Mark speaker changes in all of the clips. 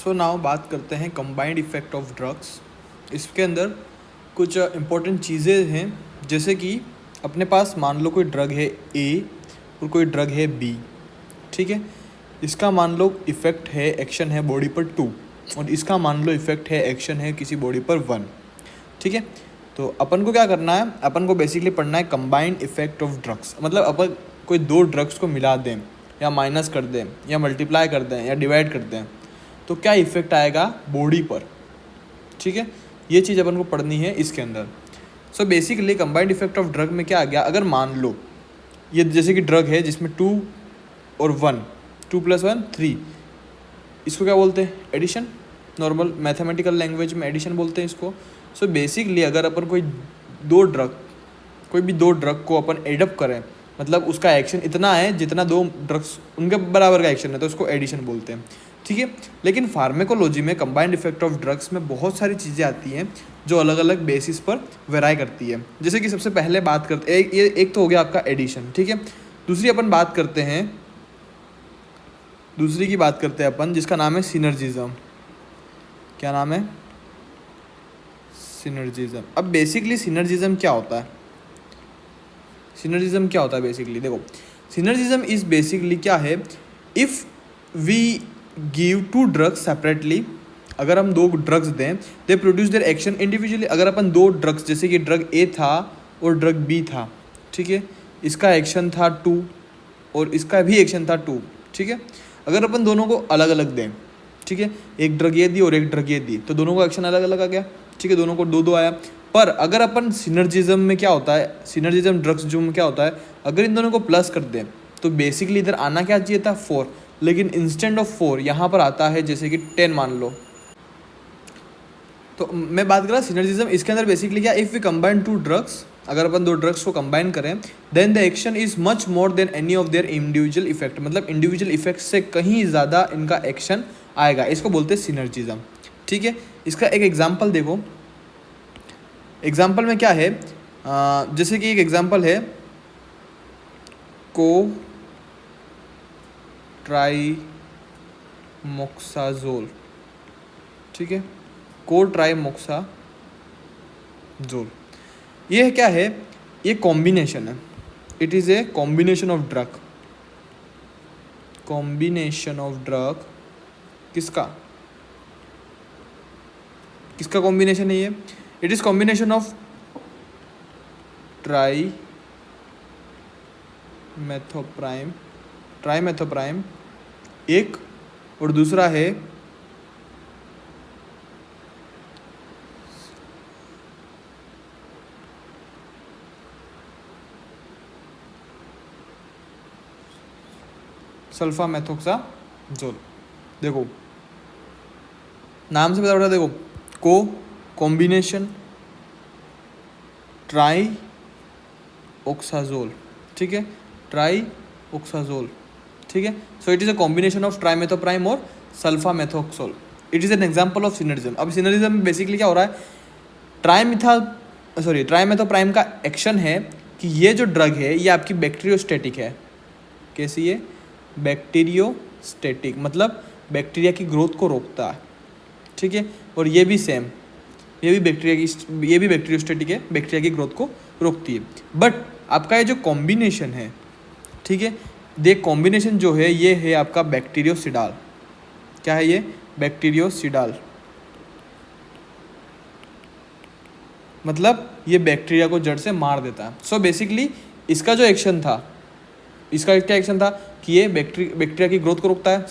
Speaker 1: So now बात करते हैं कंबाइंड इफेक्ट ऑफ ड्रग्स। इसके अंदर कुछ इम्पोर्टेंट चीज़ें हैं, जैसे कि अपने पास मान लो कोई ड्रग है ए और कोई ड्रग है बी, ठीक है। इसका मान लो इफ़ेक्ट है, एक्शन है बॉडी पर 2 और इसका मान लो इफ़ेक्ट है, एक्शन है किसी बॉडी पर 1, ठीक है। तो अपन को क्या करना है, अपन को बेसिकली पढ़ना है कंबाइंड इफेक्ट ऑफ ड्रग्स। मतलब अपन कोई दो ड्रग्स को मिला दें या माइनस कर दें या मल्टीप्लाई कर दें या डिवाइड कर दें तो क्या इफेक्ट आएगा बॉडी पर, ठीक है। ये चीज़ अपन को पढ़नी है इसके अंदर। So basically combined effect of drug में क्या आ गया, अगर मान लो ये जैसे कि ड्रग है जिसमें 2 और 1, 2 + 1 3, इसको क्या बोलते हैं, एडिशन। नॉर्मल मैथमेटिकल लैंग्वेज में एडिशन बोलते हैं इसको। सो बेसिकली अगर अपन कोई भी दो ड्रग को अपन एडअप करें, मतलब उसका एक्शन इतना है जितना दो ड्रग्स उनके बराबर का एक्शन है, तो उसको एडिशन बोलते हैं, ठीक है। लेकिन फार्मेकोलॉजी में कंबाइंड इफेक्ट ऑफ ड्रग्स में बहुत सारी चीज़ें आती हैं जो अलग अलग बेसिस पर वेराई करती है। जैसे कि सबसे पहले बात करते हैं, एक तो हो गया आपका एडिशन, ठीक है। दूसरी की बात करते हैं अपन, जिसका नाम है सिनर्जिज्म। क्या नाम है, सिनर्जिज्म। अब बेसिकली सिनर्जिज्म क्या होता है, बेसिकली देखो, सिनर्जिज्म इज बेसिकली क्या है, if we give 2 drugs separately, अगर हम 2 ड्रग्स दें, they produce their action individually. अगर अपन 2 ड्रग्स, जैसे कि ड्रग ए था और ड्रग बी था, ठीक है, इसका एक्शन था 2 और इसका भी एक्शन था 2, ठीक है। अगर अपन दोनों को अलग अलग दें, ठीक है, एक ड्रग ये दी और एक ड्रग ये दी, तो दोनों का एक्शन अलग अलग आ गया, ठीक है, दोनों को 2-2 आया। पर अगर अपन सिनर्जिज्म में क्या होता है, सिनर्जिज्म ड्रग्स जो में क्या होता है, अगर इन दोनों को प्लस कर दें तो बेसिकली इधर आना क्या चाहिए था, 4, लेकिन इंस्टेंट ऑफ 4 यहाँ पर आता है जैसे कि 10 मान लो। तो मैं बात कर रहा सिनर्जिज्म, इसके अंदर बेसिकली क्या, इफ़ वी कंबाइन 2 ड्रग्स, अगर अपन 2 ड्रग्स को कंबाइन करें, then the action is much more than any of their individual effect. मतलब इंडिविजुअल इफेक्ट से कहीं ज़्यादा इनका एक्शन आएगा, इसको बोलते हैं सिनर्जिज्म, ठीक है। इसका एक एग्जाम्पल देखो, एग्जाम्पल में क्या है, जैसे कि एक एग्जाम्पल है कोट्राइमोक्साजोल, ठीक है, कोट्राइमोक्साजोल। ये क्या है, ये कॉम्बिनेशन है, it is a combination of drug, किसका कॉम्बिनेशन है ये, इट इज़ कॉम्बिनेशन ऑफ ट्राइमेथोप्राइम एक और दूसरा है सल्फामेथोक्साजोल। देखो नाम से पता पड़ा, देखो कॉम्बिनेशन ट्राइओक्साजोल, ठीक है, ट्राइओक्साजोल, ठीक है। So it is a combination of trimethoprim और sulfamethoxazole. It is an example of synergism. अब सिनर्जिज्म में बेसिकली क्या हो रहा है, ट्राइमेथोप्राइम का एक्शन है कि ये जो ड्रग है ये आपकी बैक्टीरियोस्टैटिक है। कैसी है, बैक्टीरियोस्टैटिक, मतलब बैक्टीरिया की ग्रोथ को रोकता है, ठीक है। और ये भी सेम, ये भी बैक्टीरियोस्टैटिक है, बैक्टीरिया की ग्रोथ को रोकती है। बट आपका ये जो कॉम्बिनेशन है, ठीक है, देख कॉम्बिनेशन जो है ये है आपका बैक्टीरियोसिडाल। क्या है ये, बैक्टीरियोसिडाल, मतलब ये बैक्टीरिया को जड़ से मार देता है। सो बेसिकली इसका जो एक्शन था, इसका क्या एक्शन था कि ये बैक्टीरिया की ग्रोथ को रोकता है।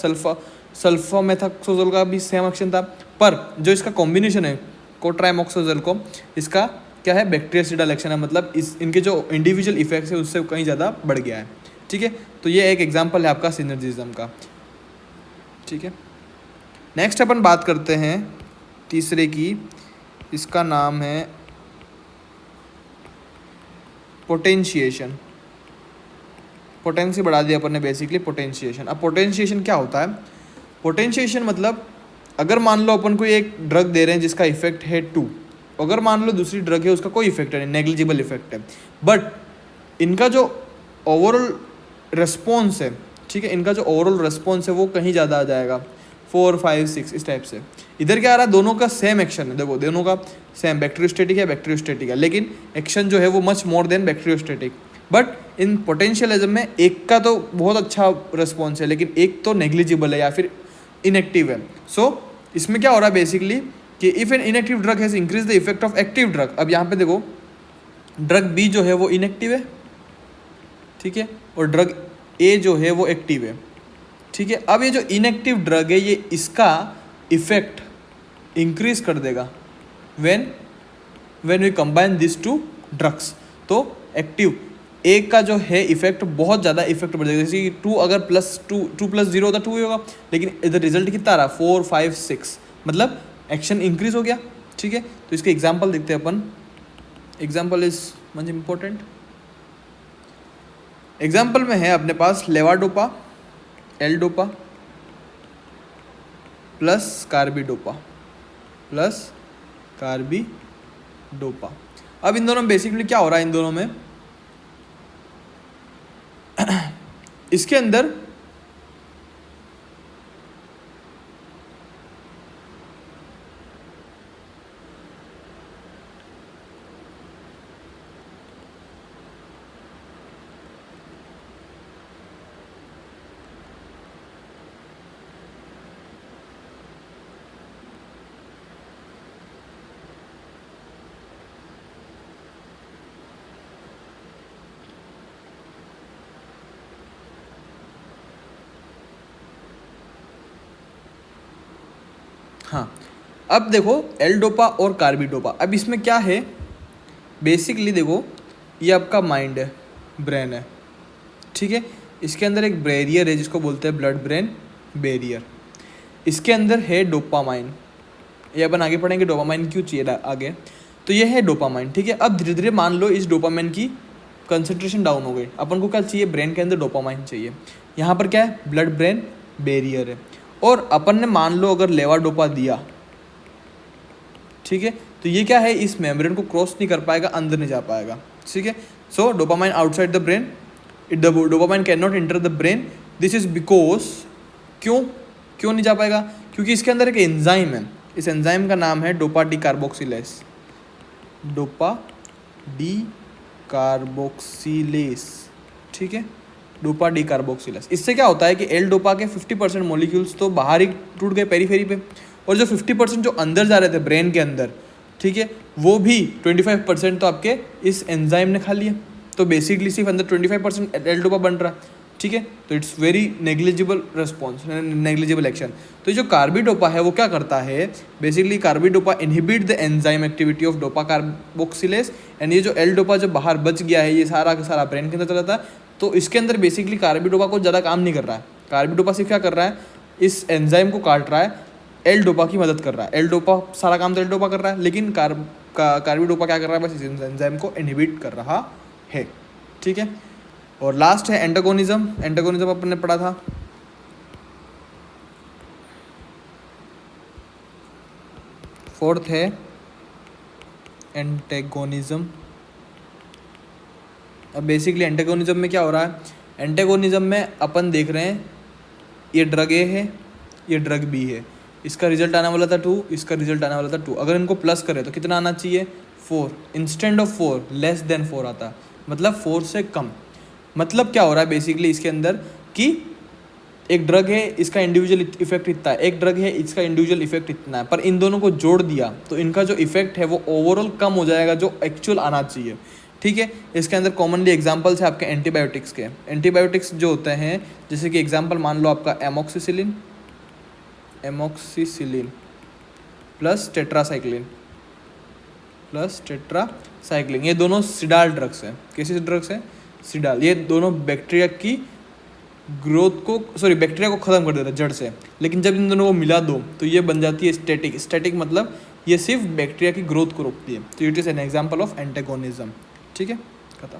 Speaker 1: सल्फामेथोक्साजोल का भी सेम एक्शन था, पर जो इसका कॉम्बिनेशन है कोट्राइमोक्साजोल को, इसका क्या है, बैक्टीरियोसिडाल एक्शन है, मतलब इनके जो इंडिविजुअल इफेक्ट्स है उससे कहीं ज़्यादा बढ़ गया है, ठीक है। तो ये एक एग्जांपल है आपका सिनर्जिज्म का, ठीक है। नेक्स्ट अपन बात करते हैं तीसरे की, इसका नाम है पोटेंशिएशन। पोटेंसी बढ़ा दिया अपन ने, बेसिकली पोटेंशिएशन। अब पोटेंशिएशन क्या होता है, पोटेंशिएशन मतलब अगर मान लो अपन कोई एक ड्रग दे रहे हैं जिसका इफेक्ट है 2, अगर मान लो दूसरी ड्रग है उसका कोई इफेक्ट नहीं, नेग्लिजिबल इफेक्ट है, बट इनका जो ओवरऑल रिस्पॉन्स है, ठीक है, इनका जो ओवरऑल रिस्पॉन्स है वो कहीं ज़्यादा आ जाएगा। 4 5 6 इस टाइप से। इधर क्या आ रहा है, दोनों का सेम एक्शन है, देखो दोनों का सेम बैक्टीरियोस्टैटिक है, लेकिन एक्शन जो है वो much more than bacteriostatic. But in potentialism में एक का तो बहुत अच्छा रिस्पॉन्स है, लेकिन एक तो नेग्लिजिबल है या फिर इनएक्टिव है। सो इसमें क्या हो रहा है बेसिकली कि if an inactive drug has increase the effect of active drug, अब यहाँ पे देखो ड्रग बी जो है वो इनएक्टिव है, ठीक है, और ड्रग ए जो है वो एक्टिव है, ठीक है। अब ये जो इनएक्टिव ड्रग है ये इसका इफेक्ट इंक्रीज कर देगा when we combine this two drugs. तो एक्टिव एक का जो है इफेक्ट बहुत ज़्यादा इफेक्ट बढ़ जाएगा, जैसे कि 2 अगर टू प्लस 0 होता 2 ही होगा, लेकिन इधर रिजल्ट कितना आ रहा 4 5 6, मतलब एक्शन इंक्रीज हो गया, ठीक है। तो इसके एग्जाम्पल देखते हैं अपन। Example is much important. Example में है अपने पास levodopa, L dopa plus carbidopa plus carbidopa. अब इन दोनों में बेसिकली क्या हो रहा है, इन दोनों में इसके अंदर हाँ, अब देखो एल-डोपा और कार्बिडोपा। अब इसमें क्या है बेसिकली, देखो ये आपका माइंड है, ब्रेन है, ठीक है। इसके अंदर एक बैरियर है जिसको बोलते हैं ब्लड ब्रेन बैरियर। इसके अंदर है डोपामाइन, ये अपन आगे पढ़ेंगे डोपामाइन क्यों चाहिए आगे। तो ये है डोपामाइन, ठीक है। अब धीरे धीरे मान लो इस डोपामाइन की कंसंट्रेशन डाउन हो गई, अपन को क्या चाहिए, ब्रेन के अंदर डोपामाइन चाहिए। यहाँ पर क्या है, ब्लड ब्रेन बैरियर है, और अपन ने मान लो अगर लेवाडोपा दिया, ठीक है, तो ये क्या है, इस मेम्ब्रेन को क्रॉस नहीं कर पाएगा, अंदर नहीं जा पाएगा, ठीक है। So dopamine outside the brain, dopamine can not enter the brain. This is because, क्यों नहीं जा पाएगा, क्योंकि इसके अंदर एक एंजाइम है, इस एंजाइम का नाम है dopa D carboxylase, dopa D carboxylase, ठीक है, डोपा डी कार्बोक्सिलेस। इससे क्या होता है कि एल डोपा के 50% मॉलिक्यूल्स तो बाहर ही टूट गए पेरीफेरी पे, और जो 50% जो अंदर जा रहे थे ब्रेन के अंदर, ठीक है, वो भी 25% तो आपके इस एंजाइम ने खा लिया। तो बेसिकली सिर्फ अंदर 25% एल डोपा बन रहा है, ठीक है। तो it's very negligible response, negligible action. तो जो कार्बिडोपा है वो क्या करता है, basically carbidopa inhibit the enzyme activity of dopa carboxylase, and ये जो एल डोपा जो बाहर बच गया है ये सारा का सारा ब्रेन के अंदर चला जाता है। तो इसके अंदर बेसिकली कार्बिडोपा को ज़्यादा काम नहीं कर रहा है, कार्बिडोपा सिर्फ क्या कर रहा है, इस एंजाइम को काट रहा है, एल डोपा की मदद कर रहा है। एल डोपा सारा काम तो एल डोपा कर रहा है, लेकिन कार्बिडोपा क्या कर रहा है, बस इस एंजाइम को इनहिबिट कर रहा है, ठीक है। और लास्ट है एंटागोनिज्म। एंटागोनिज्म अपन ने पढ़ा था, फोर्थ है एंटेगोनिज्म। अब बेसिकली एंटेगोनिज्म में क्या हो रहा है, एंटेगोनिज्म में अपन देख रहे हैं ये ड्रग ए है, ये ड्रग बी है, इसका रिजल्ट आने वाला था 2, इसका रिजल्ट आने वाला था 2। अगर इनको प्लस करें तो कितना आना चाहिए, 4, इंस्टेंट ऑफ 4 लेस देन 4 आता, मतलब 4 से कम। मतलब क्या हो रहा है बेसिकली इसके अंदर कि एक ड्रग है, इसका इंडिविजुअल इफेक्ट इतना है, एक ड्रग है, इसका इंडिविजुअल इफेक्ट इतना है, पर इन दोनों को जोड़ दिया तो इनका जो इफेक्ट है वो ओवरऑल कम हो जाएगा जो एक्चुअल आना चाहिए, ठीक है। इसके अंदर कॉमनली एग्जांपल्स है आपके एंटीबायोटिक्स के। एंटीबायोटिक्स जो होते हैं, जैसे कि एग्जांपल मान लो आपका एमोक्सिसिलिन प्लस टेट्रासाइक्लिन, ये दोनों सिडाल ड्रग्स हैं। कैसे ड्रग्स हैं, सिडाल। ये दोनों बैक्टीरिया की ग्रोथ को, बैक्टीरिया को ख़त्म कर देता है जड़ से, लेकिन जब इन दोनों को मिला दो तो ये बन जाती है स्टैटिक मतलब ये सिर्फ बैक्टीरिया की ग्रोथ को रोकती है। तो it is an example of antagonism, ठीक है, खत्म।